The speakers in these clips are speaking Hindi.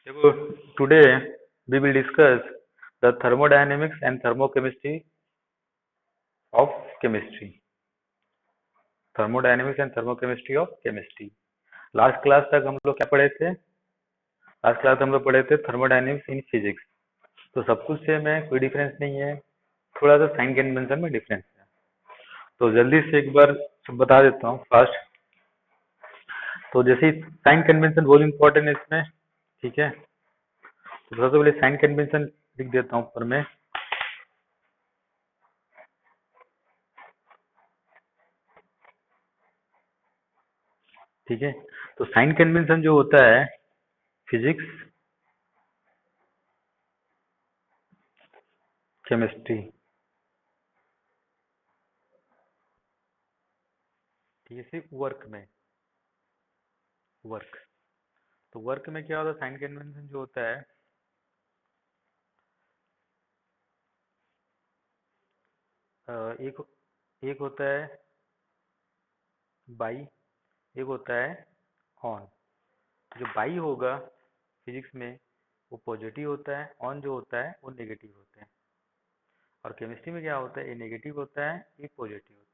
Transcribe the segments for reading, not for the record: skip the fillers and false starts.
देखो, today we will discuss the thermodynamics and thermochemistry of chemistry. Thermodynamics and thermochemistry of chemistry. Last class तक हम लोग क्या पढ़े थे? लास्ट क्लास हम लोग पढ़े थे थर्मोडायनेमिक्स इन फिजिक्स। तो सब कुछ सेम है, कोई डिफरेंस नहीं है, थोड़ा सा साइन कन्वेंशन में डिफरेंस है। तो जल्दी से एक बार बता देता हूँ फास्ट। तो जैसे साइन कन्वेंशन बहुत इंपॉर्टेंट है इसमें, ठीक है। तो सबसे पहले साइन कन्वेंशन लिख देता हूँ ऊपर में। ठीक है, तो साइन कन्वेंशन जो होता है फिजिक्स केमिस्ट्री, ठीक है, सिर्फ वर्क। तो वर्क में क्या होता है, साइन कन्वेंशन जो होता है एक एक होता है बाई, एक होता है ऑन। जो बाई होगा फिजिक्स में वो पॉजिटिव होता है, ऑन जो होता है वो नेगेटिव होता है। और केमिस्ट्री में क्या होता है, ये नेगेटिव होता है, ये पॉजिटिव होता है।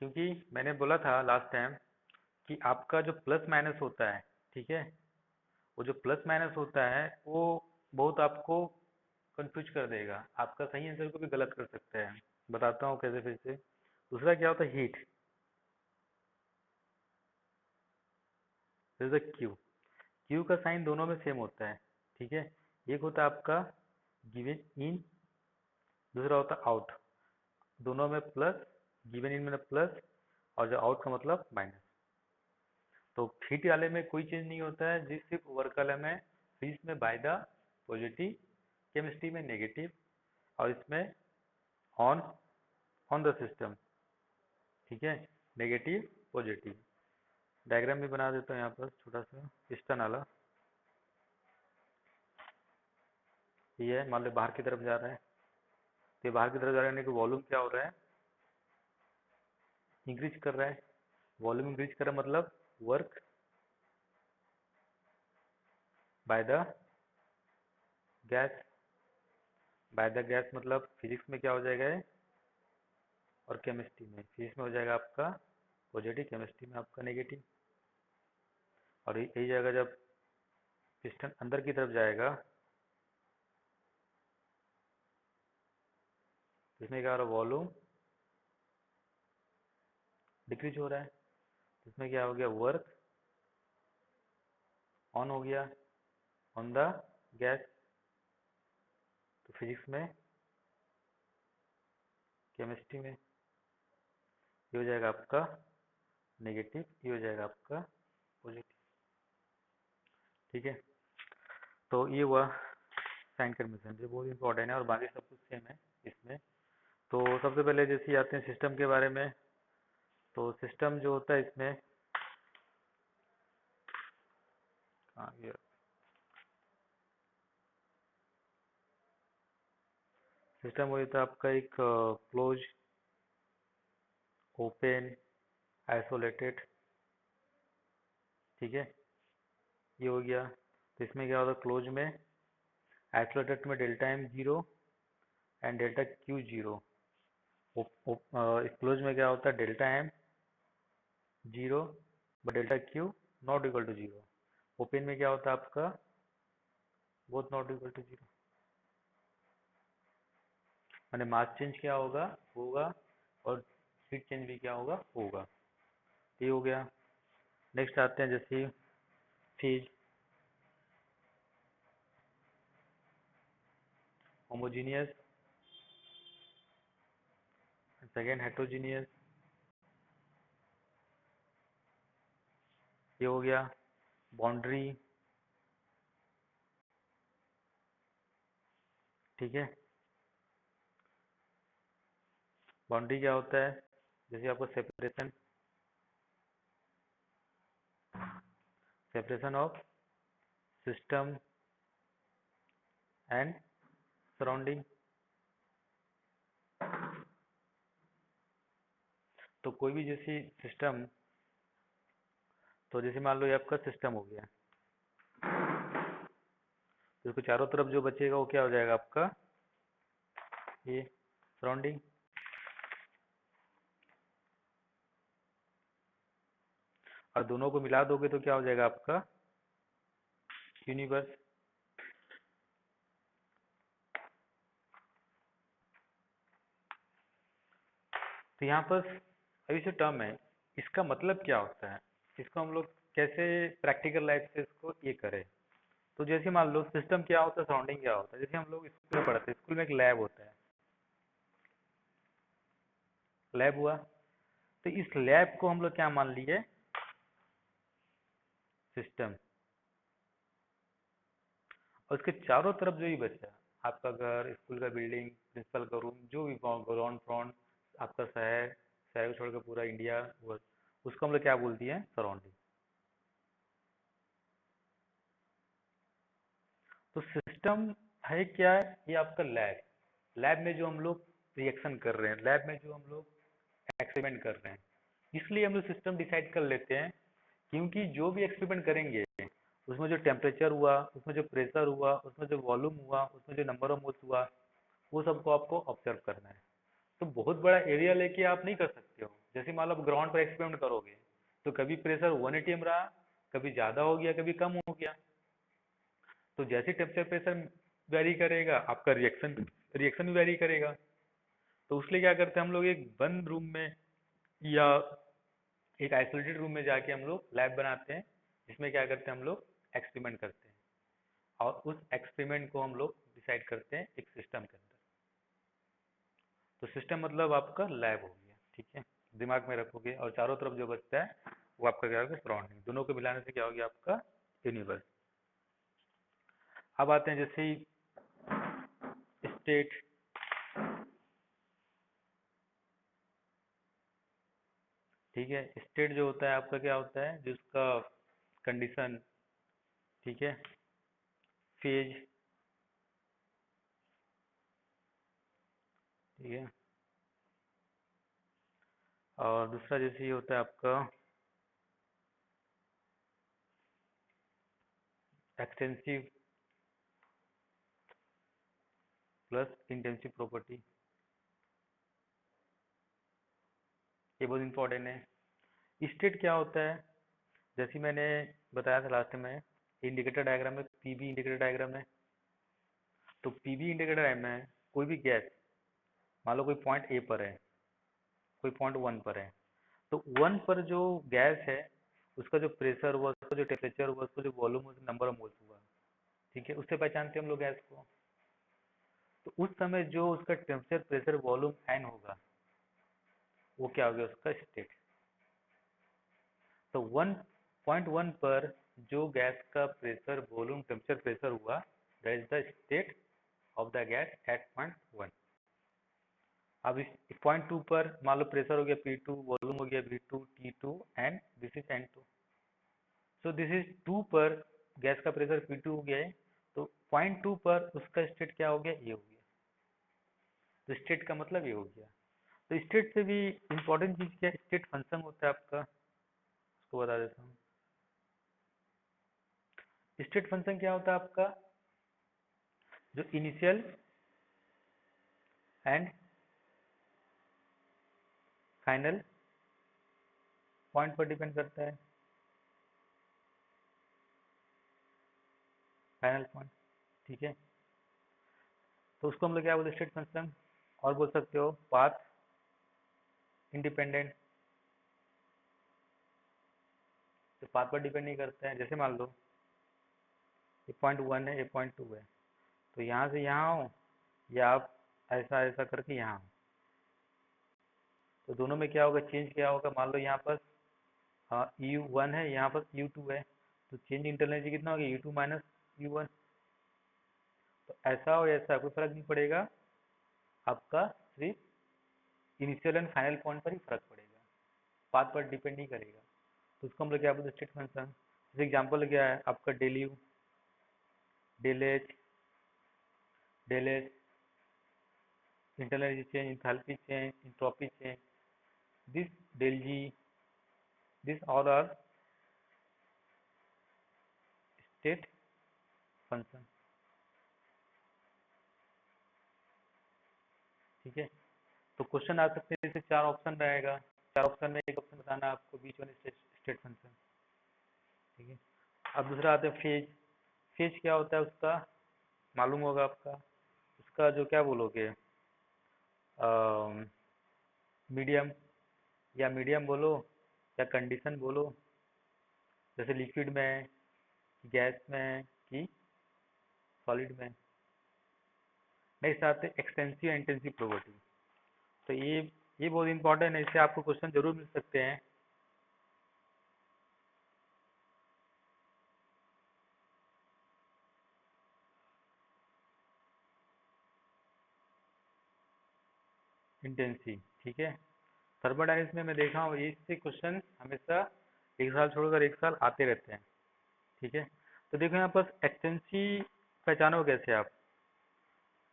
क्योंकि मैंने बोला था लास्ट टाइम कि आपका जो प्लस माइनस होता है, ठीक है, वो जो प्लस माइनस होता है वो बहुत आपको कंफ्यूज कर देगा, आपका सही आंसर को भी गलत कर सकता है। बताता हूँ कैसे फिर से। दूसरा क्या होता है, heat, this is Q. Q का साइन दोनों में सेम होता है, ठीक है। एक होता है आपका गिवन इन, दूसरा होता है आउट। दोनों में प्लस, गिवन इन में प्लस और जो आउट का मतलब माइनस। तो हीट वाले में कोई चेंज नहीं होता है, जिस सिर्फ वर्क वाले में, फिजिक्स में बाय द पॉजिटिव, केमिस्ट्री में नेगेटिव, और इसमें ऑन ऑन द सिस्टम, ठीक है, नेगेटिव पॉजिटिव। डायग्राम भी बना देता हूँ यहाँ पर छोटा सा पिस्टन वाला। ये है, मान लो बाहर की तरफ जा रहा है, तो ये बाहर की तरफ जा रहा है कि वॉल्यूम क्या हो रहा है, इंक्रीज कर रहा है। वॉल्यूम इंक्रीज कर रहा है मतलब work by the gas. By the gas मतलब फिजिक्स में क्या हो जाएगा ये, और केमिस्ट्री में, फिजिक्स में हो जाएगा आपका पॉजिटिव, केमिस्ट्री में आपका नेगेटिव। और यही जगह जब पिस्टन अंदर की तरफ जाएगा, इसमें क्या हो रहा है, वॉल्यूम डिक्रीज हो रहा है। इसमें क्या हो गया, वर्क ऑन हो गया ऑन द गैस। तो फिजिक्स में, केमिस्ट्री में ये हो जाएगा आपका नेगेटिव, ये हो जाएगा आपका पॉजिटिव, ठीक है। तो ये हुआ साइन कन्वेंशन, जो बहुत इंपॉर्टेंट है, और बाकी सब कुछ सेम है इसमें। तो सबसे पहले जैसे आते हैं सिस्टम के बारे में। तो सिस्टम जो होता है इसमें, हाँ ये सिस्टम हो जाता है आपका एक क्लोज, ओपन, आइसोलेटेड, ठीक है, ये हो गया। तो इसमें क्या होता है, क्लोज में, आइसोलेटेड में delta M zero and delta Q zero. Close में क्या होता है, delta M zero but delta Q not equal to zero. Open में क्या होता है आपका, both not equal to zero, माने मास चेंज क्या होगा, होगा, और हीट चेंज भी क्या होगा, होगा। ये हो गया। नेक्स्ट आते हैं जैसे फेज, होमोजीनियस, सेकेंड हेट्रोजीनियस, ये हो गया। बाउंड्री, ठीक है। बाउंड्री क्या होता है, जैसे आपको separation, separation of system and surrounding. तो कोई भी जैसी सिस्टम, तो जैसे मान लो ये आपका सिस्टम हो गया, तो इसको चारों तरफ जो बचेगा वो क्या हो जाएगा आपका, ये सराउंडिंग। और दोनों को मिला दोगे तो क्या हो जाएगा आपका यूनिवर्स। तो यहाँ पर अभी जो टर्म है इसका मतलब क्या होता है, इसको हम लोग कैसे प्रैक्टिकल लाइफ से इसको ये करें। तो जैसे मान लो सिस्टम क्या होता है, सराउंडिंग क्या होता है, जैसे हम लोग स्कूल में पढ़ते हैं, स्कूल में एक लैब होता है, लैब हुआ। तो इस लैब को हम लोग क्या मान लिए, सिस्टम। और उसके चारों तरफ जो ही बचा, आपका घर, स्कूल का बिल्डिंग, प्रिंसिपल का रूम, जो भी ग्राउंड फ्रंट, आपका शहर, शहर को छोड़कर पूरा इंडिया, वो उसको हम लोग क्या बोलते हैं, सराउंडिंग। तो सिस्टम है क्या है, ये आपका लैब। लैब में जो हम लोग रिएक्शन कर रहे हैं, लैब में जो हम लोग एक्सपेरिमेंट कर रहे हैं, इसलिए हम लोग सिस्टम डिसाइड कर लेते हैं। क्योंकि जो भी एक्सपेरिमेंट करेंगे उसमें जो टेम्परेचर हुआ, उसमें जो प्रेशर हुआ, उसमें जो वॉल्यूम हुआ, उसमें जो नंबर ऑफ मोल्स हुआ, वो सबको आपको ऑब्जर्व करना है। तो बहुत बड़ा एरिया लेके आप नहीं कर सकते हो। जैसे मान लो आप ग्राउंड पर एक्सपेरिमेंट करोगे तो कभी प्रेशर 1 atm रहा, कभी ज़्यादा हो गया, कभी कम हो गया। तो जैसे टेम्परेचर प्रेशर वेरी करेगा, आपका रिएक्शन रिएक्शन भी वेरी करेगा। तो उसलिए क्या करते हैं हम लोग, एक बंद रूम में या एक आइसोलेटेड रूम में जाके हम लोग लैब बनाते हैं, जिसमें क्या करते हैं हम लोग एक्सपेरिमेंट करते हैं। और उस एक्सपेरिमेंट को हम लोग डिसाइड करते हैं एक सिस्टम के अंदर। तो सिस्टम मतलब आपका लैब हो गया, ठीक है, दिमाग में रखोगे। और चारों तरफ जो बचता है वो आपका क्या होगा, सराउंडिंग। दोनों को मिलाने से क्या हो गया आपका यूनिवर्स। अब आते हैं जैसे ही स्टेट। ठीक है, स्टेट जो होता है आपका क्या होता है, जिसका कंडीशन, ठीक है, फेज, ठीक है। और दूसरा जैसे ये होता है आपका एक्सटेंसिव प्लस इंटेंसिव प्रॉपर्टी, ये बहुत इंपॉर्टेंट है। स्टेट क्या होता है, जैसे मैंने बताया था लास्ट में, इंडिकेटर डायग्राम में, पीवी इंडिकेटर डायग्राम है। तो पीवी इंडिकेटर डायग्राम में कोई भी गैस, मान लो कोई पॉइंट ए पर है, कोई पॉइंट 1 पर है। तो 1 पर जो गैस है उसका जो प्रेशर हुआ, उसका जो टेम्परेचर हुआ, उसका जो वॉल्यूम हुआ, नंबर ऑफ मोल्स हुआ, ठीक है, उससे पहचानते हैं हम लोग गैस को। तो उस समय जो उसका टेम्परेचर, प्रेशर, वॉल्यूम एन होगा, वो क्या हो गया, उसका स्टेट। तो 1.1 पर जो गैस का प्रेशर, वॉल्यूम, टेम्परेचर, प्रेशर हुआ, that is the state of the gas at point 1। अब इस पॉइंट 2 पर मान लो प्रेशर हो गया P2, वॉल्यूम हो गया V2, T2 and this is N2। So this is 2 पर गैस का प्रेशर P2 हो गया है। तो पॉइंट 2 पर उसका स्टेट क्या हो गया, ये हो गया। तो स्टेट का मतलब ये हो गया। तो स्टेट से भी इंपॉर्टेंट चीज क्या है, स्टेट फंक्शन होता है आपका, उसको बता देता हूँ। स्टेट फंक्शन क्या होता है आपका, जो इनिशियल एंड फाइनल पॉइंट पर डिपेंड करता है, फाइनल पॉइंट, ठीक है। तो उसको हम लोग क्या बोलते हैं, स्टेट फंक्शन। और बोल सकते हो पाथ इंडिपेंडेंट, तो पाथ पर डिपेंड नहीं करता है। जैसे मान लो ये पॉइंट 1 है, ये पॉइंट 2 है, तो यहाँ से यहाँ हो, या आप ऐसा ऐसा करके यहाँ हो, तो दोनों में क्या होगा, चेंज क्या होगा। मान लो यहाँ पर U1 है, यहाँ पर U2 है, तो चेंज इंटरनल एनर्जी कितना होगा, U2 माइनस U1। तो ऐसा और ऐसा कोई फर्क नहीं पड़ेगा, आपका सिर्फ इनिशियल एंड फाइनल पॉइंट पर ही फर्क पड़ेगा, पाथ पर डिपेंड नहीं करेगा। तो उसको हम लोग क्या बोलते हैं, स्टेट फंक्शन। जैसे एग्जाम्पल क्या है आपका, del U, del H, del H, internal energy change, enthalpy change, entropy change, this del G, this all are state function. ठीक है। तो क्वेश्चन आ सकते हैं, जैसे 4 ऑप्शन रहेगा, 4 ऑप्शन में एक ऑप्शन बताना है आपको, बीच वाले स्टेट फंक्शन। ठीक है। अब दूसरा आता है फेज। फेज क्या होता है उसका, मालूम होगा आपका। उसका जो क्या बोलोगे, मीडियम, या मीडियम बोलो या कंडीशन बोलो, जैसे लिक्विड में है, गैस में है, कि सॉलिड में। नेक्स्ट आते हैं एक्सटेंसिव इंटेंसिव प्रॉपर्टी। तो ये बहुत इंपॉर्टेंट है, इससे आपको क्वेश्चन जरूर मिल सकते हैं। इंटेंसिव, ठीक है। थर्मोडायनेमिक्स में मैं देखा हूँ इससे क्वेश्चन हमेशा एक साल छोड़कर एक साल आते रहते हैं। ठीक है। तो देखो यहाँ पर एक्सटेंसिव पहचानो कैसे आप।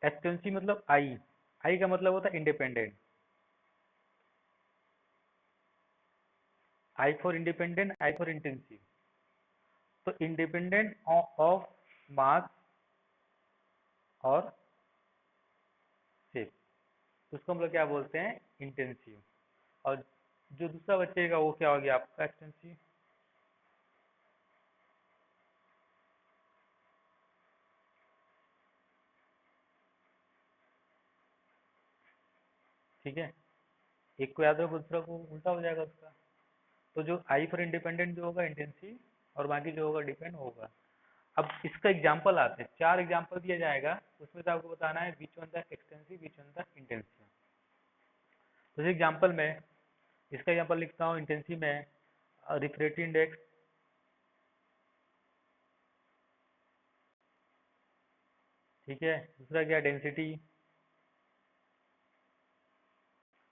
एक्सटेंसिव मतलब आई, आई का मतलब होता है independent. I for independent, I for intensive. तो इंडिपेंडेंट ऑफ मास और शेप, तो उसको हम लोग क्या बोलते हैं, इंटेंसिव। और जो दूसरा बचेगा वो क्या हो गया आपका एक्सटेंसिव। ठीक है। एक को याद रखो, दूसरा को उल्टा हो जाएगा उसका। तो जो आई फॉर इंडिपेंडेंट जो होगा इंटेंसिव, और बाकी जो होगा डिपेंड होगा। अब इसका एग्जाम्पल आते हैं, 4 एग्जाम्पल दिया जाएगा, उसमें से आपको बताना है which one the extensive, which one the intensive. तो इस एग्जाम्पल में, इसका एग्जाम्पल लिखता हूँ इंटेंसिव में, रिफ्रेक्टिव इंडेक्स। ठीक है। दूसरा क्या, डेंसिटी।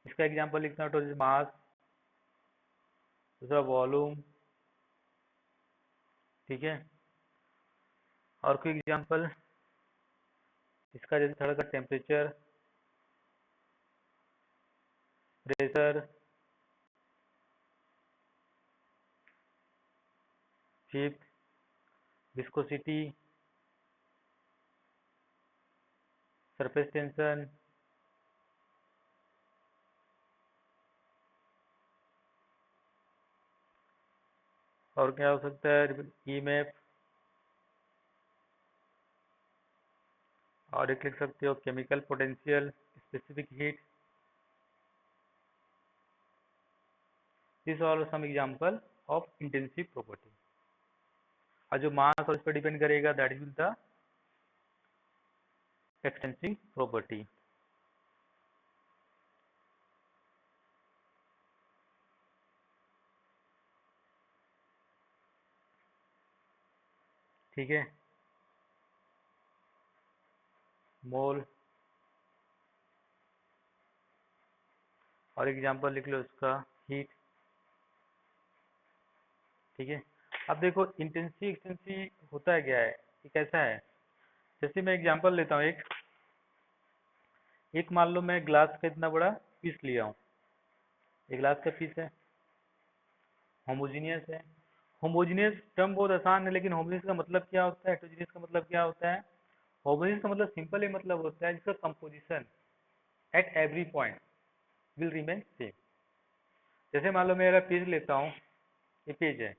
इसका एग्जाम्पल लिखता हूँ टोटल मास। दूसरा वॉल्यूम। ठीक है। और कोई एग्जाम्पल, इसका जैसे थर्ड का temperature, pressure, fifth viscosity, surface tension. और क्या हो सकता है, ईएमएफ। और एक लिख सकते हो chemical potential, specific heat. This are some example of intensive property. और जो मास और इस पर डिपेंड करेगा that is the extensive property. ठीक है। मोल। और एग्जांपल लिख लो इसका, हीट। ठीक है। अब देखो इंटेंसिव एक्सटेंसिव होता है क्या है, ये कैसा है। जैसे मैं एग्जांपल लेता हूँ, एक एक मान लो मैं ग्लास का इतना बड़ा पीस लिया हूँ, एक ग्लास का पीस है, होमोजीनियस है। होमोजीनियस टर्म बहुत आसान है, लेकिन होमोजीनियस का मतलब क्या होता है, हेटेरोजीनियस का मतलब क्या होता है। होमोजीनियस का मतलब सिंपल ही मतलब होता है जिसका composition at every point will remain same. जैसे मान लो मेरा पेज लेता हूँ, ये पेज है,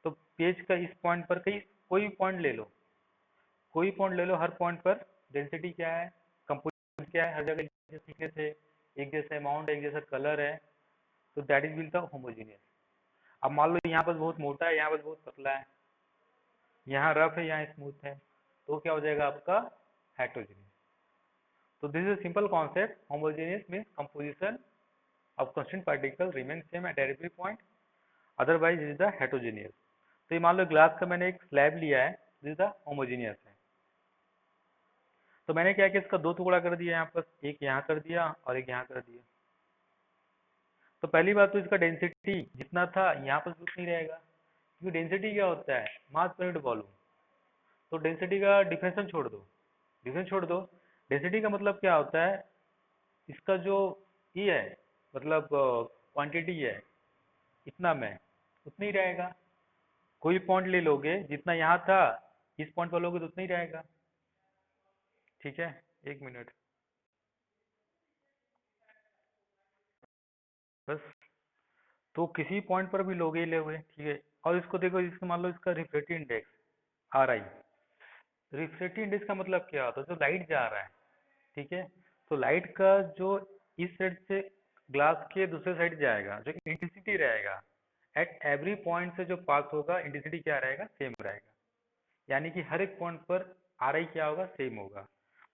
तो पेज का इस पॉइंट पर कहीं कोई भी पॉइंट ले लो, कोई पॉइंट ले लो, हर पॉइंट पर डेंसिटी क्या है, कंपोजिशन क्या है, हर जगह एक जैसा थिकनेस है, एक जैसा अमाउंट है, एक जैसा कलर है। तो that is will the homogeneous. अब मान लो यहाँ पर बहुत मोटा है, यहाँ पर बहुत पतला है, यहाँ रफ है, यहाँ स्मूथ है, तो क्या हो जाएगा आपका हेटेरोजीनियस। तो this is simple concept, homogeneous means composition of constant particle remain same at every point, otherwise it is the heterogeneous। तो ये मान लो ग्लास का मैंने एक स्लैब लिया है, दिस द होमोजीनियस है। तो मैंने क्या किया, इसका 2 टुकड़ा कर दिया, यहाँ पर एक यहाँ कर दिया और एक यहाँ कर दिया। तो पहली बात तो इसका डेंसिटी जितना था यहाँ पर उतना ही रहेगा, क्योंकि डेंसिटी क्या होता है, मास पर यूनिट वॉल्यूम। तो डेंसिटी का डिफरेंशियल छोड़ दो, डिफरेंस छोड़ दो। डेंसिटी का मतलब क्या होता है, इसका जो ये है, मतलब क्वांटिटी है, इतना में उतना ही रहेगा। कोई पॉइंट ले लोगे जितना यहाँ था, इस पॉइंट पर लोगे तो उतना ही रहेगा। ठीक है। 1 मिनट। बस। तो किसी पॉइंट पर भी लोगे ही लोगे, ठीक है। और इसको देखो, इसको मान लो इसका refractive index RI। Refractive index का मतलब क्या होता है? जो लाइट जा रहा है, ठीक है, तो लाइट का जो इस साइड से ग्लास के दूसरे साइड जाएगा, जो इंटेंसिटी रहेगा एट एवरी पॉइंट से जो पास होगा, इंटेंसिटी क्या रहेगा? सेम रहेगा। यानी कि हर एक पॉइंट पर RI क्या होगा? सेम होगा।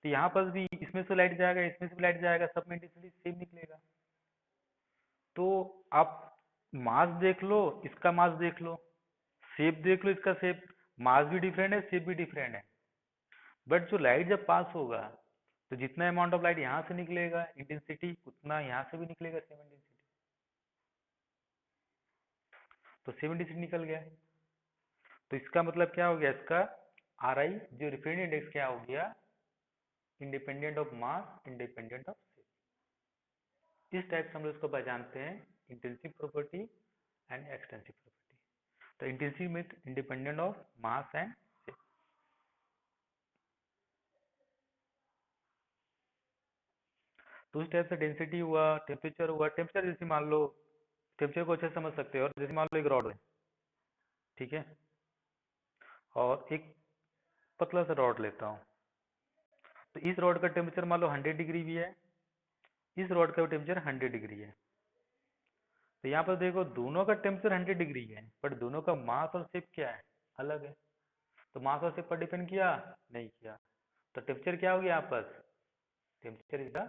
तो यहाँ पर भी इसमें से लाइट जाएगा, इसमें से भी लाइट जाएगा, सब में इंटेंसिटी सेम निकलेगा। तो आप मास देख लो, इसका मास देख लो, शेप देख लो, इसका शेप, मास भी डिफरेंट है, शेप भी डिफरेंट है। बट जो लाइट जब पास होगा, तो जितना अमाउंट ऑफ लाइट यहाँ से निकलेगा इंटेंसिटी, उतना यहाँ से भी निकलेगा सेम इंटेंसिटी। तो सेम इंटेंसिटी निकल गया। तो इसका मतलब क्या हो गया? इसका RI जो रिफ्रैक्टिव इंडेक्स क्या हो गया? Independent of mass, independent of shape. इस टाइप से हम लोग इसको पहचानते हैं, intensive property and extensive property. तो intensive means independent of mass and shape. तो इस टाइप से डेंसिटी हुआ, टेम्परेचर हुआ। टेम्परेचर जैसे मान लो, टेम्परेचर को अच्छे से समझ सकते हो। और जैसे मान लो एक रॉड है, ठीक है, और एक पतला सा रॉड लेता हूँ। तो इस रॉड का टेम्परेचर मान लो 100 डिग्री भी है, इस रॉड का टेम्परेचर 100 डिग्री है। तो यहाँ पर देखो, दोनों का टेम्परेचर 100 डिग्री है, बट दोनों का मास और शेप क्या है? अलग है। तो मास और शेप पर डिपेंड किया? नहीं किया। तो टेम्परेचर क्या हो गया यहाँ पर? Temperature is the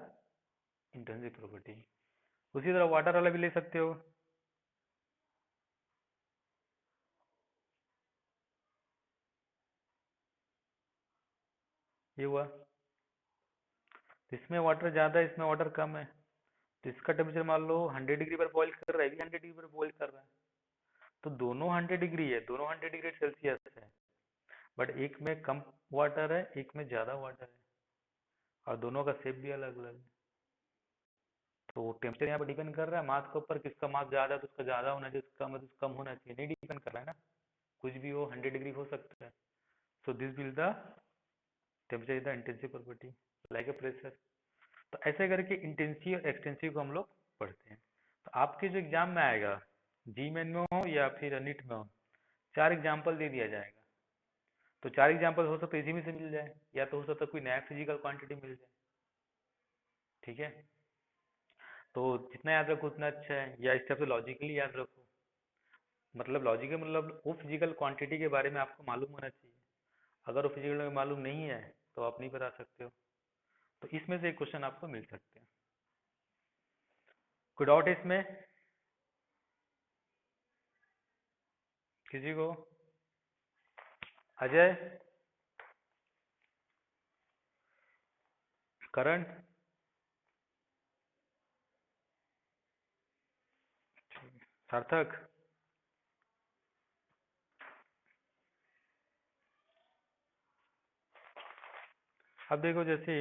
intensive property. उसी तरह वाटर वाला भी ले सकते हो। ये हुआ, तो इसमें वाटर ज़्यादा है, इसमें वाटर कम है। तो इसका टेम्परेचर मान लो 100 डिग्री पर बॉईल कर रहा है, भी 100 डिग्री पर बॉईल कर रहा है। तो दोनों 100 डिग्री है, दोनों 100 डिग्री सेल्सियस है। बट एक में कम वाटर है, एक में ज़्यादा वाटर है, और दोनों का शेप भी अलग अलग है। तो टेम्परेचर यहाँ पर डिपेंड कर रहा है मास के ऊपर, किसका मास ज़्यादा है तो उसका ज़्यादा होना चाहिए, जिसका मतलब कम होना चाहिए, नहीं डिपेंड कर रहा है ना। कुछ भी हो, 100 डिग्री हो सकता है। So this will the temperature is the intensive property, like a pressure. तो ऐसे करके इंटेंसिव और एक्सटेंसिव को हम लोग पढ़ते हैं। तो आपके जो एग्जाम में आएगा, जी मेन में हो या फिर नीट में हो, 4 एग्जाम्पल दे दिया जाएगा। तो 4 एग्जाम्पल हो सकता है इसी में से मिल जाए, या तो हो सकता है कोई नया फिजिकल क्वांटिटी मिल जाए, ठीक है। तो जितना याद रखो उतना अच्छा है, या इस टाइप से लॉजिकली याद रखो। मतलब लॉजिकल मतलब वो फिजिकल क्वांटिटी के बारे में आपको मालूम होना चाहिए। अगर वो फिजिकल में मालूम नहीं है तो आप नहीं बता सकते हो। तो इसमें से एक क्वेश्चन आपको मिल सकते हैं। कोई डाउट है इसमें किसी को? अजय, करण, सार्थक। अब देखो, जैसे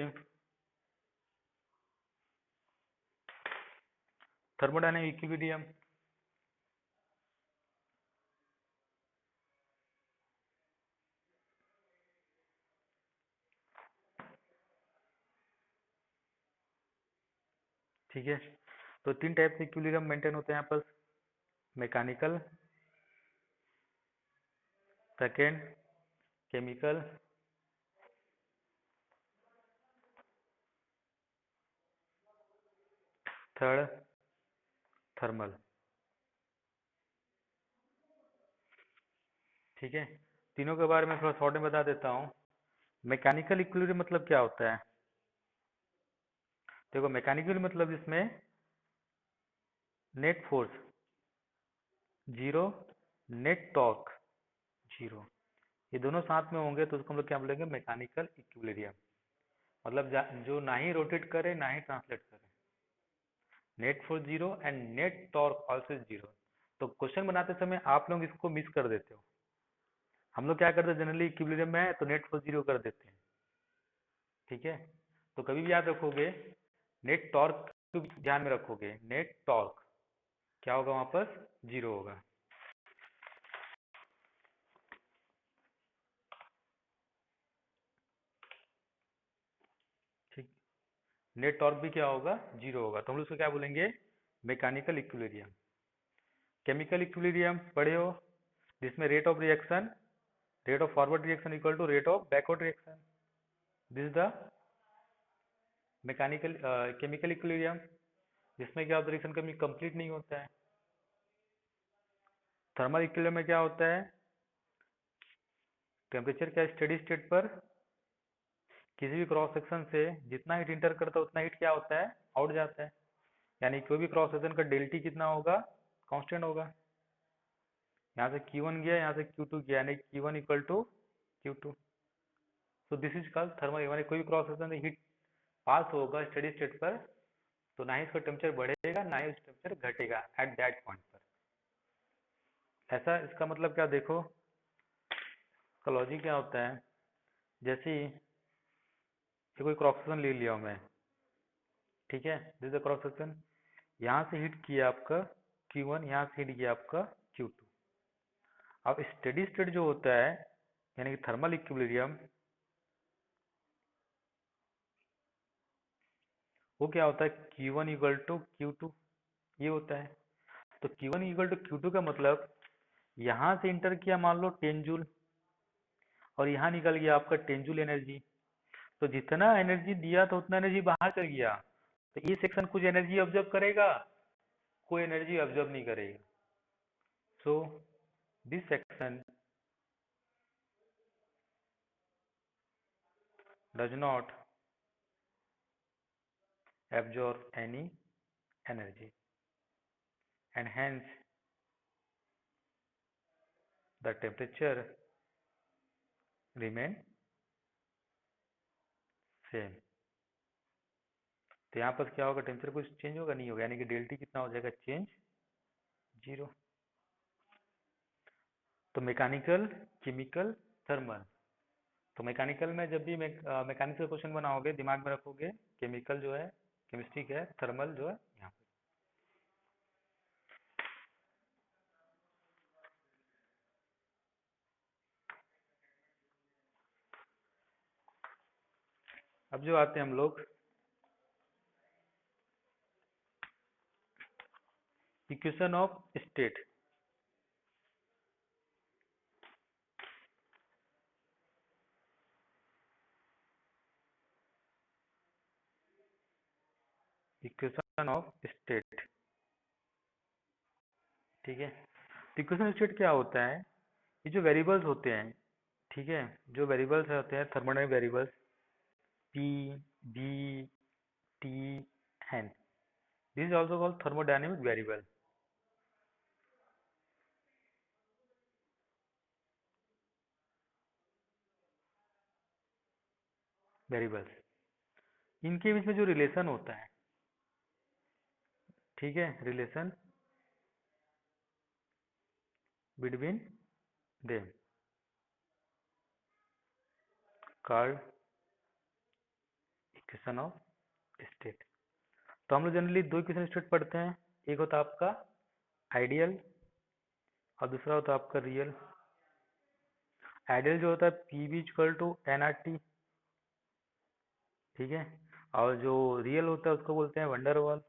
थर्मोडायनामिक इक्विलिब्रियम, ठीक है। तो 3 टाइप से इक्विलिब्रियम मेंटेन होते हैं यहाँ पर। Mechanical, second chemical, third thermal, ठीक है। तीनों के बारे में थोड़ा शॉर्ट में बता देता हूँ। मैकेनिकल इक्विलिब्रियम मतलब क्या होता है? देखो, मैकेनिकल मतलब इसमें net force zero, net torque zero, ये दोनों साथ में होंगे तो उसको हम लोग क्या बोलेंगे? Mechanical equilibrium. मतलब जो ना ही रोटेट करे ना ही ट्रांसलेट करे। Net force zero and net torque also zero. तो क्वेश्चन बनाते समय आप लोग इसको मिस कर देते हो। हम लोग क्या करते हैं, जनरली इक्विलिब्रियम में है तो नेट फोर्स जीरो कर देते हैं, ठीक है। तो कभी भी याद रखोगे, नेट टॉर्क को भी ध्यान में रखोगे, नेट टॉर्क क्या होगा? वहां पर जीरो होगा, ठीक। नेट टॉर्क भी क्या होगा? जीरो होगा। तो हम लोग उसको क्या बोलेंगे? Mechanical equilibrium. केमिकल इक्विलिब्रियम पढ़े हो, जिसमें rate of reaction, rate of forward reaction equal to rate of backward reaction. This is the mechanical chemical equilibrium, जिसमें क्या होता है, रिएक्शन कभी कंप्लीट नहीं होता है। थर्मल इक्विलिब्रियम में क्या होता है, टेम्परेचर क्या स्टेडी स्टेट पर किसी भी क्रॉस सेक्शन से जितना हीट इंटर करता है उतना हीट क्या होता है, आउट जाता है। यानी कोई भी क्रॉस सेक्शन का डेल्टी कितना होगा, कांस्टेंट होगा। यहाँ से Q1 गया, यहाँ से Q2 गया, यानी Q1 इक्वल टू Q2। तो दिस इज कॉल्ड थर्मल। यानी कोई भी क्रॉस सेक्शन से हीट पास होगा स्टेडी स्टेट पर, तो ना ही इसका टेम्परेचर बढ़ेगा ना ही उसका टेम्परेचर घटेगा एट दैट पॉइंट पर। ऐसा इसका मतलब क्या, देखो इसका लॉजिक क्या होता है। जैसे ही ये कोई क्रॉस सेक्शन ले लिया हूं मैं, ठीक है, दिस इज क्रॉस सेक्शन, यहाँ से हिट किया आपका Q1, यहाँ से हिट किया आपका Q2। अब स्टेडी स्टेट जो होता है, यानी कि थर्मल इक्विलिब्रियम, वो क्या होता है, Q1 इक्वल टू Q2, ये होता है। तो Q1 इक्वल टू Q2 का मतलब, यहाँ से इंटर किया मान लो 10 जूल, और यहाँ निकल गया आपका 10 जूल एनर्जी। तो जितना एनर्जी दिया था उतना एनर्जी बाहर चल गया। तो ये सेक्शन कुछ एनर्जी ऑब्जर्व करेगा, कोई एनर्जी ऑब्जर्व नहीं करेगा। So this section does not absorb any energy, and hence the temperature remain same। तो यहाँ पर क्या होगा, टेम्परेचर कुछ चेंज होगा, नहीं होगा, यानी कि डेल्टी कितना हो जाएगा, चेंज, जीरो। तो मैकेनिकल, केमिकल, थर्मल। तो मैकेनिकल में जब भी मैकेनिकल क्वेश्चन बनाओगे, दिमाग में रखोगे केमिकल जो है केमिस्ट्री का है, थर्मल जो है यहाँ पे। अब जो आते हैं हम लोग equation of state. Equation of state, ठीक है। इक्वेशन स्टेट क्या होता है, ये जो वेरिएबल्स होते हैं, ठीक है, जो वेरिएबल्स होते हैं thermodynamic variables, P, B, T, N, this is also called thermodynamic variable. Variables, इनके बीच में जो रिलेशन होता है, ठीक है, relation between them called equation of state. तो हम लोग जनरली दो इक्वेशन स्टेट पढ़ते हैं, एक होता है आपका आइडियल और दूसरा होता है आपका रियल। आइडियल जो होता है P V equal to N R T, ठीक है, और जो रियल होता है उसको बोलते हैं वंडरवॉल।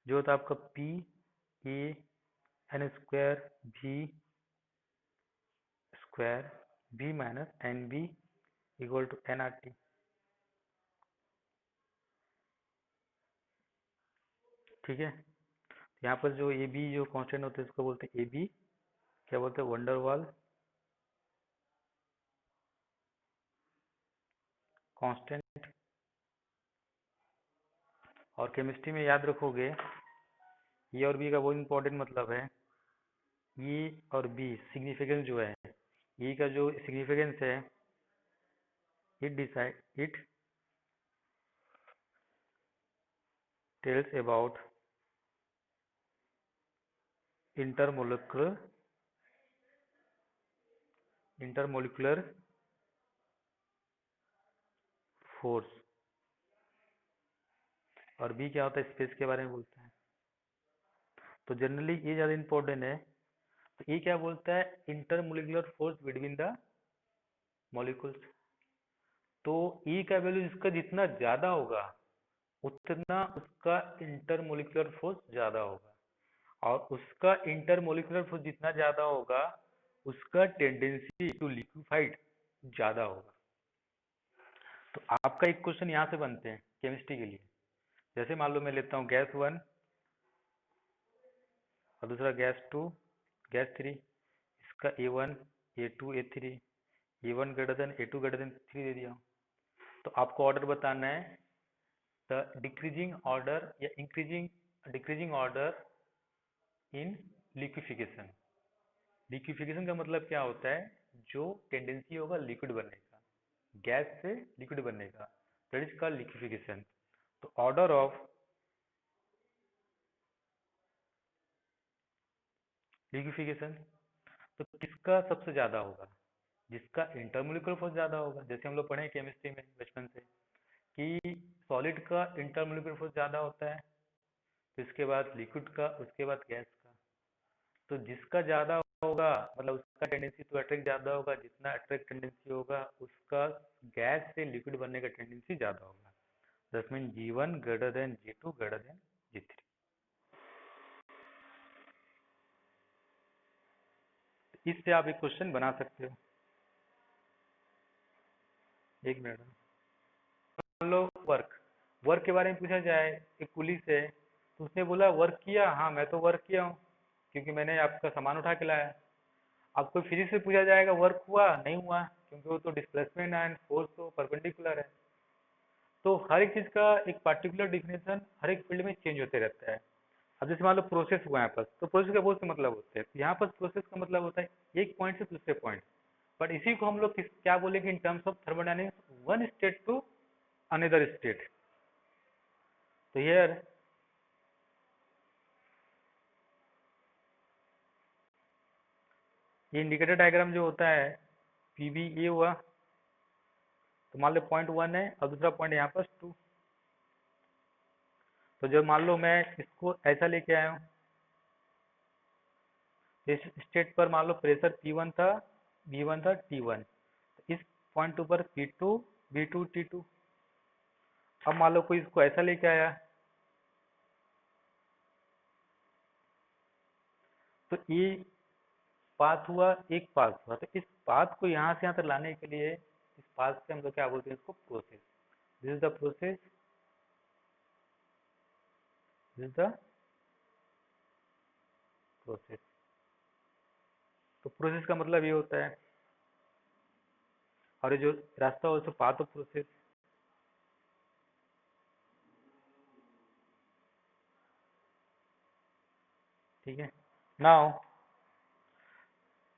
जो होता है आपका P A N square V square B minus N B equal to N R T, ठीक है। यहाँ पर जो ए बी जो कांस्टेंट होते हैं उसको बोलते हैं ए बी, क्या बोलते हैं, वंडरवॉल कांस्टेंट। और केमिस्ट्री में याद रखोगे, ए और बी का बहुत इंपॉर्टेंट मतलब है, ए और बी सिग्निफिकेंस जो है, ए का जो सिग्निफिकेंस है, it tells about intermolecular force. और बी क्या होता है, स्पेस के बारे में बोलता है। तो जनरली ये ज़्यादा इंपॉर्टेंट है। तो ये क्या बोलता है, intermolecular force between the molecules. तो ई का वैल्यू इसका जितना ज्यादा होगा उतना उसका इंटरमोलिकुलर फोर्स ज्यादा होगा, और उसका इंटरमोलिकुलर फोर्स जितना ज्यादा होगा उसका टेंडेंसी टू लिक्विफाइड ज्यादा होगा। तो आपका एक क्वेश्चन यहाँ से बनते हैं केमिस्ट्री के लिए। जैसे मान लो मैं लेता हूँ गैस 1 और दूसरा गैस 2, गैस 3, इसका A1 A2 A3, A1 greater than A2 greater than 3 दे दिया हूँ। तो आपको ऑर्डर बताना है, द डिक्रीजिंग ऑर्डर या increasing decreasing order in liquefaction. Liquefaction का मतलब क्या होता है, जो टेंडेंसी होगा लिक्विड बनने का, गैस से लिक्विड बनने का, दैट इज कॉल्ड लिक्विफिकेशन। तो ऑर्डर ऑफ लिक्विफिकेशन, तो किसका सबसे ज्यादा होगा, जिसका इंटरमोलिकुलर फोर्स ज्यादा होगा। जैसे हम लोग पढ़े केमिस्ट्री में बचपन से कि सॉलिड का इंटरमोलिकुलर फोर्स ज्यादा होता है, तो इसके बाद लिक्विड का, उसके बाद गैस का। तो जिसका ज्यादा होगा मतलब उसका टेंडेंसी टू अट्रैक्ट ज्यादा होगा, जितना अट्रैक्ट टेंडेंसी होगा उसका गैस से लिक्विड बनने का टेंडेंसी ज्यादा होगा। That mean G1 greater than G2 greater than G3। इससे आप एक क्वेश्चन बना सकते हो। एक मिनट, मान लो वर्क, वर्क के बारे में पूछा जाए, एक पुलिस है तो उसने बोला वर्क किया, हाँ मैं तो वर्क किया हूँ क्योंकि मैंने आपका सामान उठा के लाया। आपको फिजिक्स से पूछा जाएगा वर्क हुआ नहीं हुआ, क्योंकि वो तो डिस्प्लेसमेंट एंड फोर्स तो परपेंडिकुलर है। तो हर एक चीज का एक पर्टिकुलर डिफिनेशन हर एक फील्ड में चेंज होते रहता है। अब जैसे मान लो प्रोसेस हुआ यहाँ पर, तो प्रोसेस का बहुत से मतलब होते हैं। तो यहाँ पर प्रोसेस का मतलब होता है एक पॉइंट से दूसरे पॉइंट, बट इसी को हम लोग क्या बोलेंगे in terms of thermodynamics, one state to another state. तो हियर ये इंडिकेटर डायग्राम जो होता है, पीबी ये हुआ, तो मान लो पॉइंट 1 है और दूसरा पॉइंट यहाँ पर 2। तो जब मान लो मैं इसको ऐसा लेके आया हूँ, इस स्टेट पर मान लो प्रेशर P1 था, V1 था, T1, तो इस पॉइंट पर P2 V2 T2। अब मान लो कोई इसको ऐसा लेके आया, तो ये पाथ हुआ, एक पाथ हुआ, तो इस पाथ को यहाँ से यहाँ तक लाने के लिए इस पाथ से हम लोग क्या बोलते हैं इसको, process. This is the process, this is the process. तो प्रोसेस का मतलब ये होता है, और ये जो रास्ता हो पाथ ऑफ प्रोसेस। ठीक है, नाउ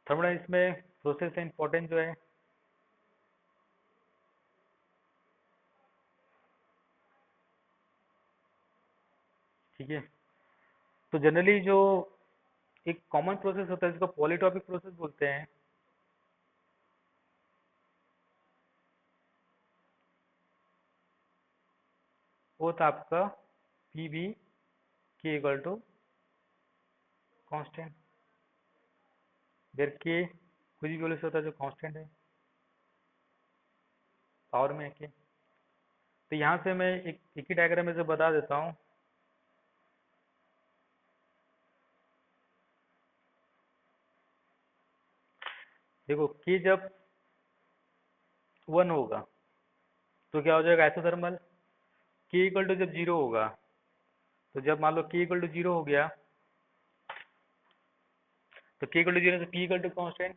थर्मोडायनामिक्स में प्रोसेस का इम्पोर्टेंट जो है, ठीक है, तो जनरली जो एक कॉमन प्रोसेस होता है जिसको पॉलीटॉपिक प्रोसेस बोलते हैं, वो था आपका पी बी के इक्वल टू कॉन्स्टेंट, वेर के कुछ भी वैल्यू से होता है जो कांस्टेंट है, पावर में के। तो यहाँ से मैं एक ही डायग्राम में से बता देता हूँ। देखो के जब 1 होगा तो क्या हो जाएगा आइसोथर्मल, के इक्वल टू जब 0 होगा, तो जब मान लो के इक्वल टू 0 हो गया, तो के इक्वल टू 0 तो पी इक्वल टू कॉन्स्टेंट,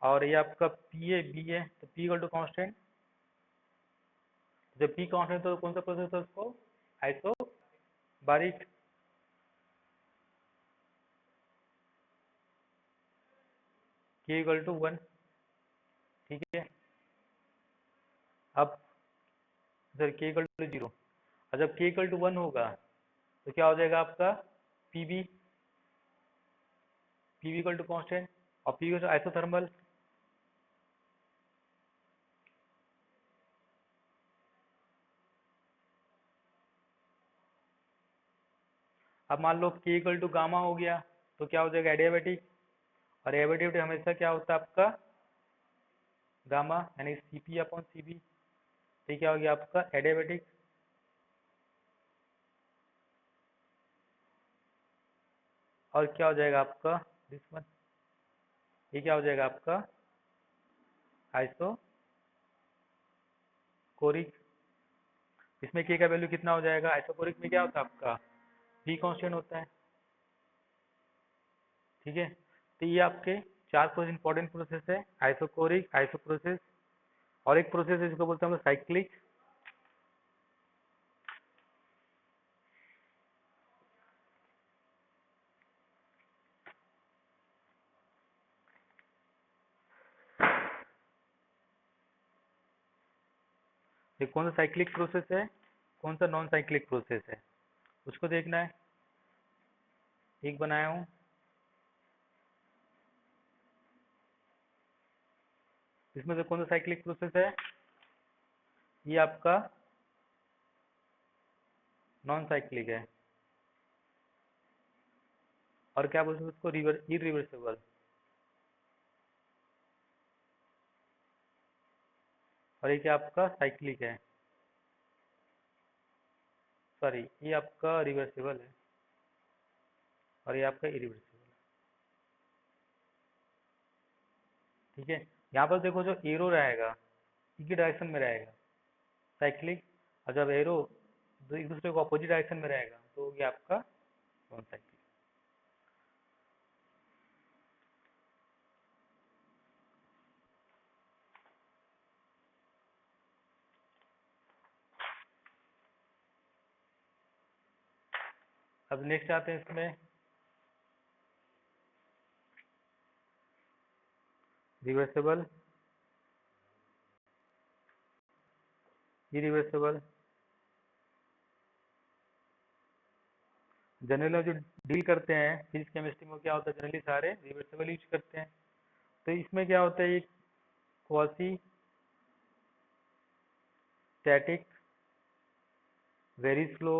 और ये आपका पी है बी है, तो पी इक्वल टू कॉन्स्टेंट। जब पी कॉन्स्टेंट तो कौन सा प्रोसेस है उसको, आइसो बारिक। के इक्वल टू 1, ठीक है। अब सर के इक्वल टू 0, और जब के इक्वल टू 1 होगा तो क्या हो जाएगा आपका P V, P V equal to constant, और पी इक्वल टू आइसोथर्मल। अब मान लो के इक्वल टू गामा हो गया तो क्या हो जाएगा एडियाबेटिक, और एडियाबेटिक हमेशा क्या होता है आपका गामा, यानी सीपी अपॉन सीबी। तो ये क्या हो गया आपका एडियाबैटिक। और क्या हो जाएगा आपका दिस वन, ये क्या हो जाएगा आपका आइसोकोरिक। इसमें के का वैल्यू कितना हो जाएगा, आइसोकोरिक में क्या होता है आपका भी कांस्टेंट होता है। ठीक है, तो ये आपके चार कुछ इंपॉर्टेंट प्रोसेस है, आइसोकोरिक, आइसोप्रोसेस, और एक प्रोसेस है जिसको बोलते हैं हम साइक्लिक। ये कौन सा साइक्लिक प्रोसेस है, कौन सा नॉन साइक्लिक प्रोसेस है, उसको देखना है। एक बनाया हूँ, इसमें से कौन सा साइक्लिक प्रोसेस है, ये आपका नॉन साइक्लिक है। और क्या बोलते हैं उसको, इरिवर्सिबल। और ये क्या आपका साइक्लिक है, सॉरी ये आपका रिवर्सिबल है, और ये आपका इरिवर्सिबल है। ठीक है, यहाँ पर देखो जो एरो रहेगा एक ही डायरेक्शन में रहेगा साइक्लिक, और जब एरो एक दूसरे को अपोजिट डायरेक्शन में रहेगा तो ये आपका नॉन साइक्लिक। अब नेक्स्ट आते हैं इसमें रिवर्सिबल, इरिवर्सिबल। जनरली जो डील करते हैं फिजिक्स केमिस्ट्री में क्या होता है, जनरली सारे रिवर्सिबल यूज करते हैं। तो इसमें क्या होता है, ये quasi static, very slow,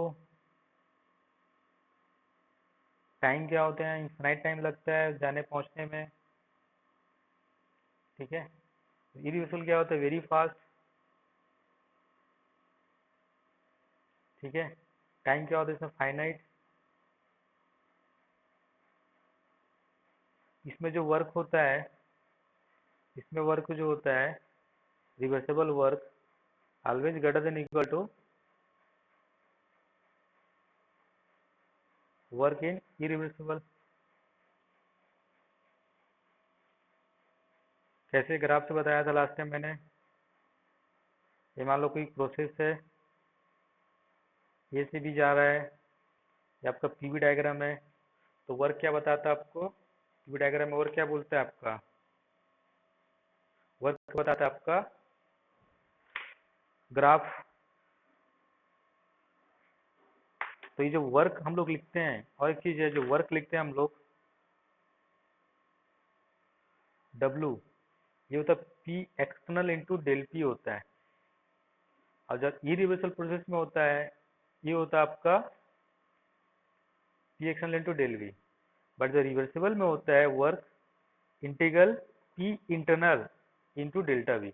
time क्या होते हैं, इन्फिनाइट टाइम लगता है जाने पहुंचने में। ठीक है, इरिवर्सिबल क्या होता है, वेरी फास्ट। ठीक है, टाइम क्या होता है इसमें फाइनाइट। इसमें जो वर्क होता है, इसमें वर्क जो होता है reversible work always greater than equal to work in irreversible. कैसे ग्राफ से बताया था लास्ट टाइम मैंने, ये मान लो कोई प्रोसेस है, ए से बी जा रहा है, ये आपका पीवी डायग्राम है। तो वर्क क्या बताता है आपको, पीवी डायग्राम में वर्क क्या बोलता है आपका, वर्क बताता है आपका ग्राफ। तो ये जो वर्क हम लोग लिखते हैं, और एक चीज है जो वर्क लिखते हैं हम लोग डब्लू, ये होता है P external into del P होता है। और जब इरिवर्सल प्रोसेस में होता है, ये होता है आपका P external into del V. But जो रिवर्सिबल में होता है work integral P internal into delta V.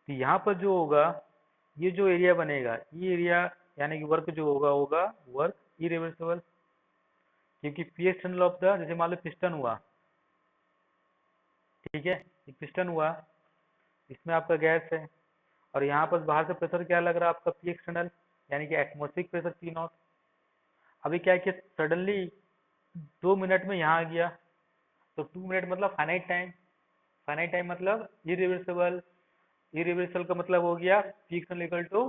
तो यहाँ पर जो होगा, ये जो एरिया बनेगा, ये एरिया यानी कि वर्क जो होगा होगा वर्क इरिवर्सिबल। क्योंकि पी एक्सटर्नल ऑफ द, जैसे मान लो पिस्टन हुआ, ठीक है, ये पिस्टन हुआ, इसमें आपका गैस है, और यहाँ पर बाहर से प्रेशर क्या लग रहा है आपका पी एक्सटर्नल, यानी कि एटमॉस्फेरिक प्रेशर पी नॉट। अभी क्या किया सडनली 2 मिनट में यहाँ आ गया, तो 2 मिनट मतलब फाइनाइट टाइम, फाइनाइट टाइम मतलब इरिवर्सिबल, इरिवर्सल का मतलब हो गया पी एक्सटर्नल इक्वल टू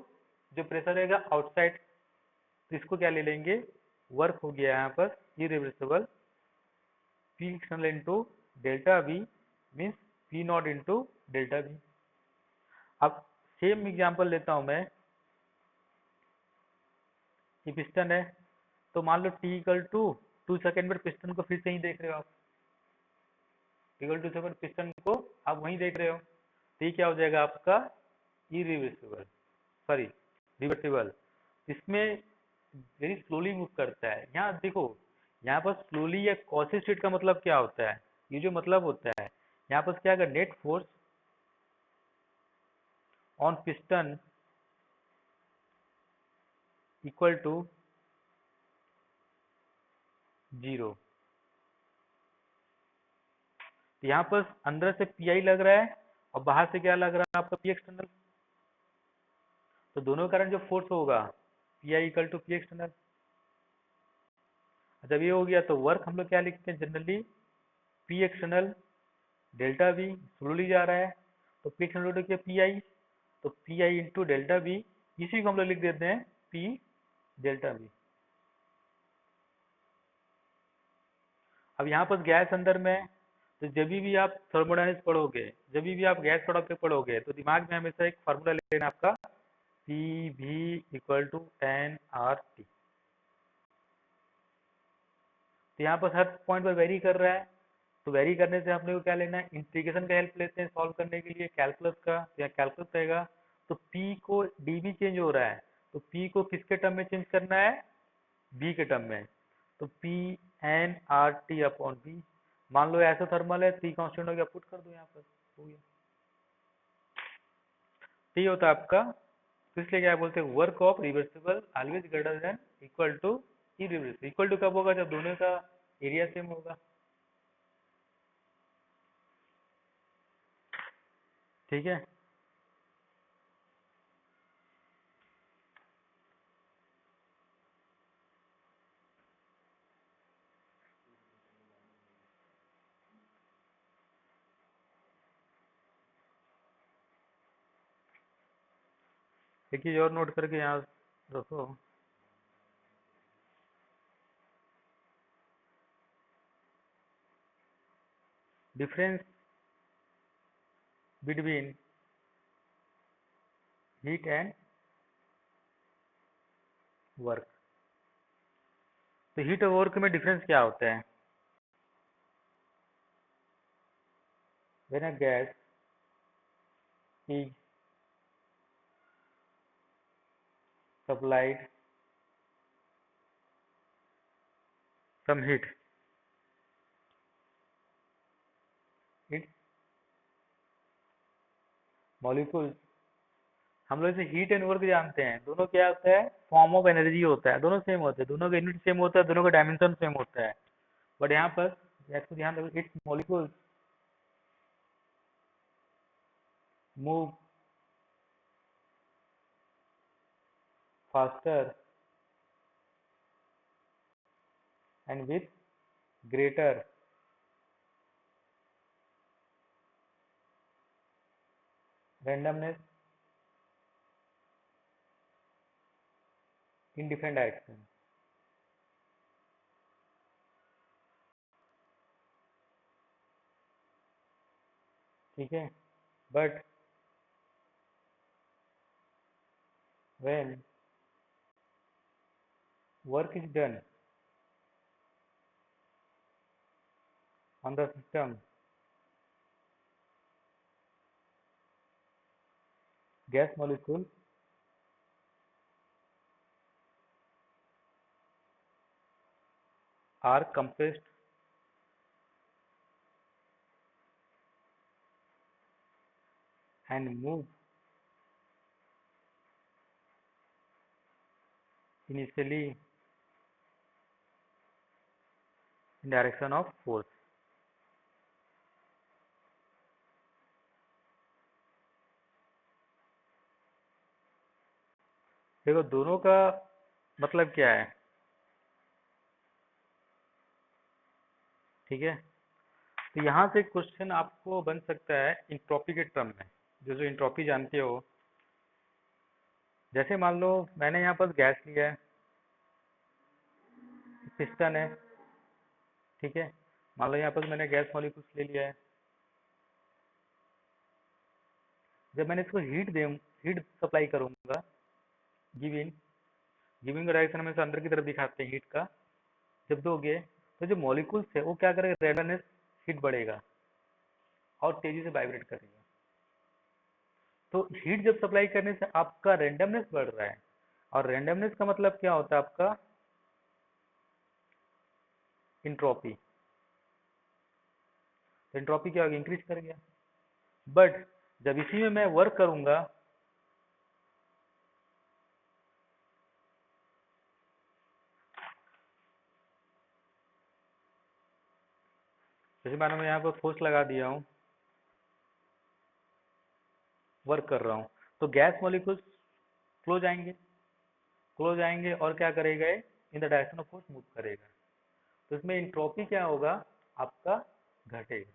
जो प्रेशर रहेगा आउटसाइड। तो इसको क्या ले लेंगे, वर्क हो गया यहाँ पर irreversible P external into delta we means P not into delta we. अब सेम एग्जांपल लेता हूँ मैं, ये पिस्टन है, तो मान लो टी इक्वल टू 2 सेकेंड पर पिस्टन को फिर से ही देख रहे हो आप, इक्वल टू सेकेंड पिस्टन को आप वहीं देख रहे हो, तो ये क्या हो जाएगा आपका इरिवर्सिबल, सॉरी रिवर्सिबल। इसमें वेरी स्लोली मूव करता है। यहाँ देखो, यहाँ पर स्लोली या कॉसी स्टेट का मतलब क्या होता है, ये जो मतलब होता है यहाँ पर क्या, अगर net force on piston equal to 0। तो यहाँ पर अंदर से पी लग रहा है और बाहर से क्या लग रहा है आपका पी एक्सटर्नल। तो दोनों के कारण जो फोर्स होगा P equal to P external. जब ये हो गया तो वर्क हम लोग क्या लिखते हैं generally, P external delta we, slowly जा रहा है तो पी एक्सटर्नल क्या पी आई, तो P I into delta we, इसी को हम लोग लिख देते हैं पी डेल्टा वी। अब यहाँ पर गैस अंदर में है, तो जब भी आप थर्मोडायनेमिक्स पढ़ोगे, जब भी आप गैस प्रोडक्ट पढ़ोगे तो दिमाग में हमेशा एक फार्मूला लेना आपका, P V equal to N R T. तो यहाँ पर हर पॉइंट पर वेरी कर रहा है, तो वेरी करने से अपने को क्या लेना है, इंटीग्रेशन का हेल्प लेते हैं सॉल्व करने के लिए कैलकुलस का, या कैलकुलस रहेगा। तो पी को डी भी चेंज हो रहा है, तो पी को किसके टर्म में चेंज करना है, बी के टर्म में। तो P N R T upon V, मान लो ऐसा थर्मल है, टी कांस्टेंट हो गया, पुट कर दो यहाँ पर, हो गया। टी होता है आपका, तो इसलिए क्या बोलते हैं, work of reversible always greater than equal to irreversible. Equal to कब होगा, जब दोनों का एरिया सेम होगा। ठीक है, एक चीज और नोट करके यहाँ रखो, difference between heat and work. तो हीट और वर्क में डिफरेंस क्या होता है, when a gas is supplied some heat, its molecule, हम लोग इसे हीट एंड वर्क जानते हैं, दोनों क्या होता है, फॉर्म ऑफ एनर्जी होता है, दोनों सेम होते हैं, दोनों का यूनिट सेम होता है, दोनों का डायमेंशन सेम होता है। बट यहाँ पर इसको ध्यान रखो, it's molecule move faster and with greater randomness in different direction। ठीक है, but when work is done on the system, gas molecule are compressed and move initially in direction of force। देखो दोनों का मतलब क्या है, ठीक है। तो यहाँ से क्वेश्चन आपको बन सकता है इंट्रॉपी के टर्म में, जो इंट्रॉपी जानते हो। जैसे मान लो मैंने यहाँ पर गैस लिया है, पिस्टन है, ठीक है। मान लो यहाँ पर मैंने गैस मॉलिक्यूल्स ले लिया है, जब मैंने इसको हीट सप्लाई करूंगा, गिविंग गिविंग डायरेक्शन में से अंदर की तरफ दिखाते हैं हीट का, जब दोगे तो जो मॉलिक्यूल्स है वो क्या करेगा, रेडनेस हीट बढ़ेगा और तेजी से वाइब्रेट करेगा। तो हीट जब सप्लाई करने से आपका रेंडमनेस बढ़ रहा है, और रेंडमनेस का मतलब क्या होता है आपका, इंट्रोपी। तो इंट्रोपी क्या होगा, इंक्रीज कर गया। बट जब इसी में मैं वर्क करूंगा जैसे मानो मैं यहाँ पर फोर्स लगा दिया हूँ, वर्क कर रहा हूँ, तो गैस मॉलिक्यूल्स क्लोज आएंगे और क्या करेगा, in the direction of force move करेगा। तो इसमें इंट्रोपी क्या होगा आपका, घटेगा।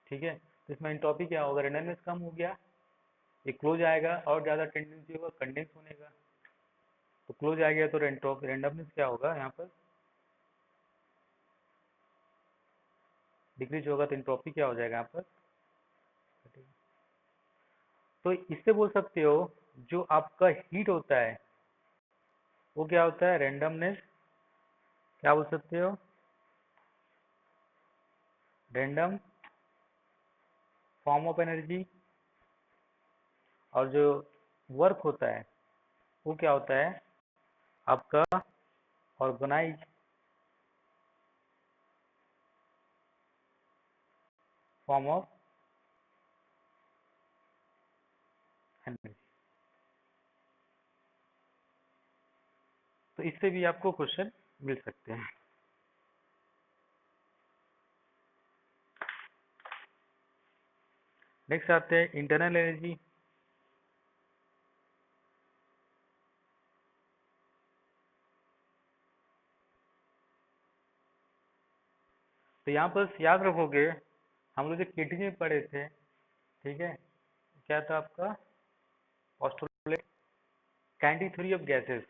ठीक है, तो इसमें इंट्रोपी क्या होगा, रेंडमनेस कम हो गया, ये क्लोज आएगा और ज़्यादा टेंडेंसी होगा कंडेंस होने का। तो क्लोज आ गया तो रेंडमनेस क्या होगा यहाँ पर, डिक्रीज होगा, तो इंट्रोपी क्या हो जाएगा यहाँ पर, घटेगा। तो इससे बोल सकते हो जो आपका हीट होता है वो क्या होता है, रेंडमनेस, क्या बोल सकते हो, रैंडम फॉर्म ऑफ एनर्जी। और जो वर्क होता है वो क्या होता है आपका, ऑर्गेनाइज फॉर्म ऑफ एनर्जी। तो इससे भी आपको क्वेश्चन मिल सकते हैं। नेक्स्ट आते हैं इंटरनल एनर्जी। तो यहाँ पर याद रखोगे, हम लोग जो केटी में पढ़े थे, ठीक है, क्या था आपका, postulate kinetic theory of gases.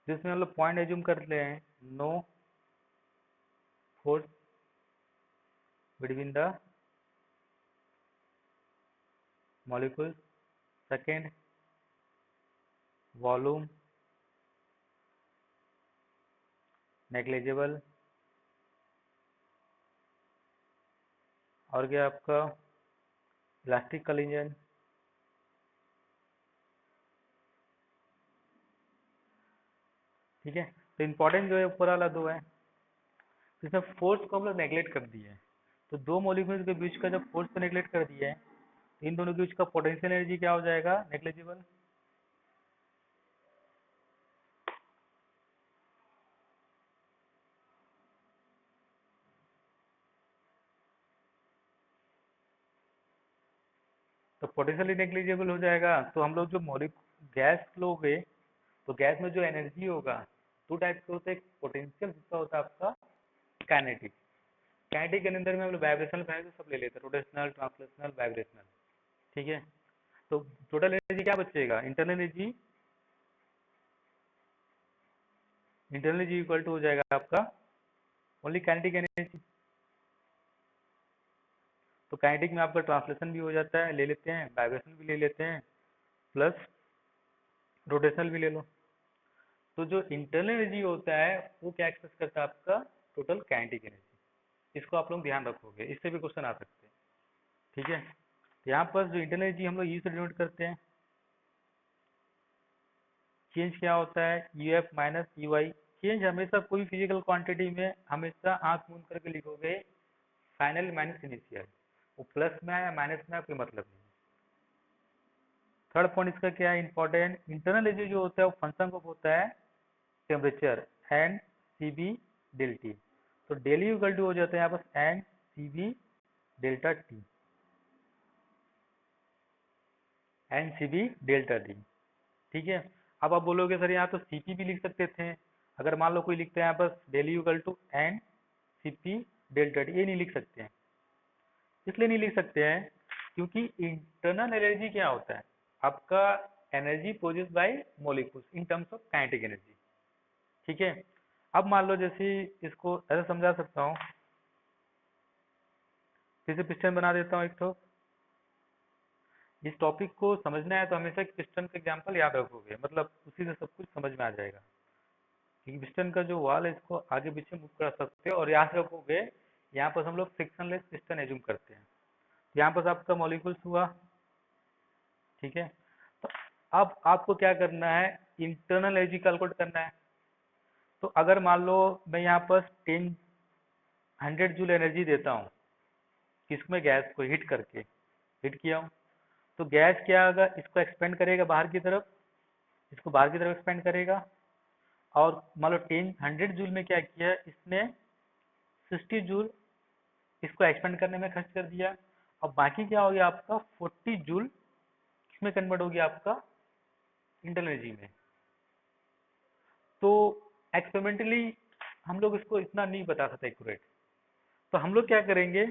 जिसमें हम लोग पॉइंट एज्यूम करते हैं, no force between the molecules, second volume negligible, और क्या आपका इलास्टिक कलिजन। ठीक है, तो इम्पोर्टेंट जो है ऊपर वाला दो है, तो इसमें फोर्स को हम लोग नेग्लेक्ट कर दिए हैं। तो दो मॉलिक्यूल्स के बीच का जब फोर्स को नेग्लेक्ट कर दिया है, तो इन दोनों के बीच का पोटेंशियल एनर्जी क्या हो जाएगा, नेग्लिजिबल। तो पोटेंशियल नेग्लिजिबल हो जाएगा, तो हम लोग जो मॉलिक्यूल गैस लोगे, तो गैस में जो एनर्जी होगा दो टाइप के होते हैं, एक पोटेंशियल, दूसरा होता है आपका काइनेटिक। काइनेटिक के अंदर में हम लोग वाइब्रेशनल वैल्यू सब ले लेते हैं, रोटेशनल, ट्रांसलेशनल, वाइब्रेशनल। ठीक है, तो टोटल एनर्जी क्या बचेगा, इंटरनल एनर्जी इक्वल टू हो जाएगा आपका ओनली काइनेटिक एनर्जी। तो काइनेटिक में आपका ट्रांसलेशन भी हो जाता है, ले लेते हैं, वाइब्रेशन भी ले लेते हैं, प्लस रोटेशनल भी ले लो। तो जो इंटरनल एनर्जी होता है वो क्या एक्सप्रेस करता है आपका, टोटल काइनेटिक एनर्जी। इसको आप लोग ध्यान रखोगे, इससे भी क्वेश्चन आ सकते हैं। ठीक है, तो यहाँ पर जो इंटरनल एनर्जी हम लोग यू से डिनोट करते हैं, चेंज क्या होता है, U F minus you I. Change हमेशा कोई फिजिकल क्वांटिटी में हमेशा आंख मूंद करके लिखोगे, फाइनल माइनस इनिशियल, वो प्लस में आया माइनस में आया कोई मतलब नहीं। थर्ड पॉइंट इसका क्या है इंपॉर्टेंट, इंटरनल एनर्जी जो होता है वो फंक्शन ऑफ होता है temperature and C V del T. तो डेली इक्वल टू हो जाता है यहाँ पर and C V delta T, and C V delta T. ठीक है, अब आप बोलोगे सर यहाँ तो सीपी भी लिख सकते थे, अगर मान लो कोई लिखते हैं यहाँ पर del U equal to and C P delta T, ये नहीं लिख सकते हैं। इसलिए नहीं लिख सकते हैं क्योंकि इंटरनल एनर्जी क्या होता है आपका, energy produce by molecules in terms of kinetic energy. ठीक है, अब मान लो जैसे इसको ऐसा समझा सकता हूँ, फिर से पिस्टन बना देता हूँ एक तो। इस टॉपिक को समझना है तो हमेशा पिस्टन का एग्जांपल याद रखोगे, मतलब उसी से सब कुछ समझ में आ जाएगा। क्योंकि पिस्टन का जो वाल है इसको आगे पीछे मूव कर सकते हो, और याद रखोगे यहाँ पर हम लोग फ्रिक्शनलेस पिस्टन एज्यूम करते हैं। यहाँ पर आपका मॉलिक्यूल्स हुआ, ठीक है। तो अब आपको क्या करना है, इंटरनल एनर्जी कैलकुलेट करना है। तो अगर मान लो मैं यहाँ पर 100 जूल एनर्जी देता हूँ, किसमें, गैस को हीट करके, हीट किया हूँ, तो गैस क्या होगा, इसको एक्सपेंड करेगा बाहर की तरफ, इसको बाहर की तरफ एक्सपेंड करेगा। और मान लो 100 जूल में क्या किया इसने, 60 जूल इसको एक्सपेंड करने में खर्च कर दिया। और बाकी क्या हो गया आपका 40 जूल किसमें कन्वर्ट हो गया आपका इंटरनल एनर्जी में। तो एक्सपेरिमेंटली हम लोग इसको इतना नहीं बता सकते एक्यूरेट, तो हम लोग क्या करेंगे,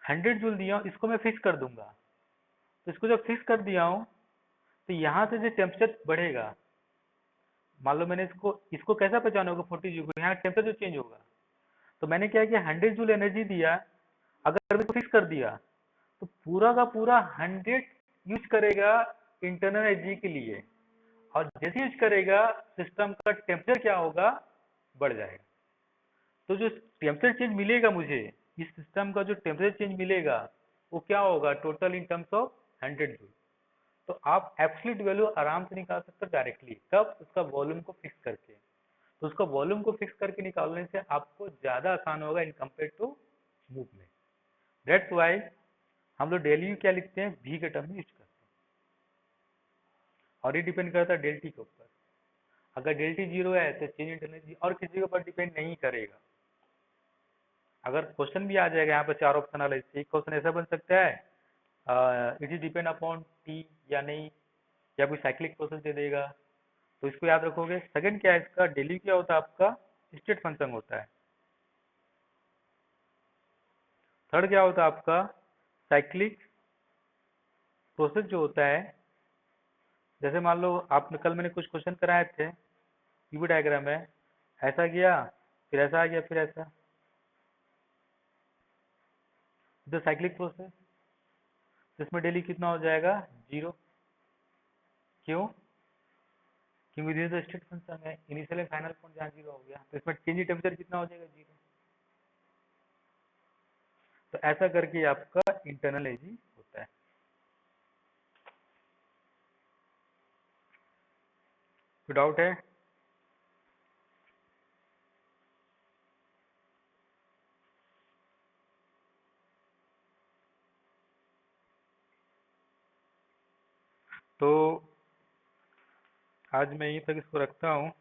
100 जूल दिया हूं, इसको मैं फिक्स कर दूंगा। तो इसको जब फिक्स कर दिया हूं तो यहाँ से जो टेम्परेचर बढ़ेगा, मान लो मैंने इसको इसको कैसा पहचाना होगा 40 जूल को, यहाँ टेम्परेचर चेंज होगा। तो मैंने क्या किया 100 जूल एनर्जी दिया, अगर मैं इसको फिक्स कर दिया तो पूरा का पूरा 100 यूज करेगा इंटरनल एनर्जी के लिए। और जैसे यूज करेगा सिस्टम का टेम्परेचर क्या होगा, बढ़ जाएगा। तो जो टेम्परेचर चेंज मिलेगा मुझे, इस सिस्टम का जो टेम्परेचर चेंज मिलेगा वो क्या होगा total in terms of 100 joule. तो आप एब्सोल्यूट वैल्यू आराम से निकाल सकते हो डायरेक्टली, कब, उसका वॉल्यूम को फिक्स करके। तो उसका वॉल्यूम को फिक्स करके निकालने से आपको ज्यादा आसान होगा in compare to movement. That's why हम लोग डेली यू क्या लिखते हैं, भी के टर्म में यूज करते हैं। और ये डिपेंड करता है डेल्टी के ऊपर। अगर डेल्टी जीरो है तो चेंज इंटरनल एनर्जी और किसी के ऊपर डिपेंड नहीं करेगा। अगर क्वेश्चन भी आ जाएगा यहाँ पे 4 ऑप्शन वाला, एक क्वेश्चन ऐसा बन सकता है it is depend upon T या नहीं, या कोई साइक्लिक प्रोसेस दे देगा, तो इसको याद रखोगे। सेकंड क्या है इसका, डेली क्या होता है आपका स्टेट फंक्शन होता है। थर्ड क्या होता है आपका साइक्लिक प्रोसेस जो होता है। जैसे मान लो आपने कल मैंने कुछ क्वेश्चन कराए थे, यूवी डायग्राम है, ऐसा गया फिर ऐसा आ गया फिर ऐसा, तो साइक्लिक प्रोसेस, इसमें डेली कितना हो जाएगा, जीरो। क्यों, क्योंकि दिस इज स्टेट फंक्शन है, इनिशियल एंड फाइनल पॉइंट जहाँ जीरो हो गया, तो इसमें चेंज टेम्परेचर कितना हो जाएगा, जीरो। तो ऐसा करके आपका इंटरनल एजी होता है। कोई डाउट है? तो आज मैं यहीं तक इसको रखता हूँ।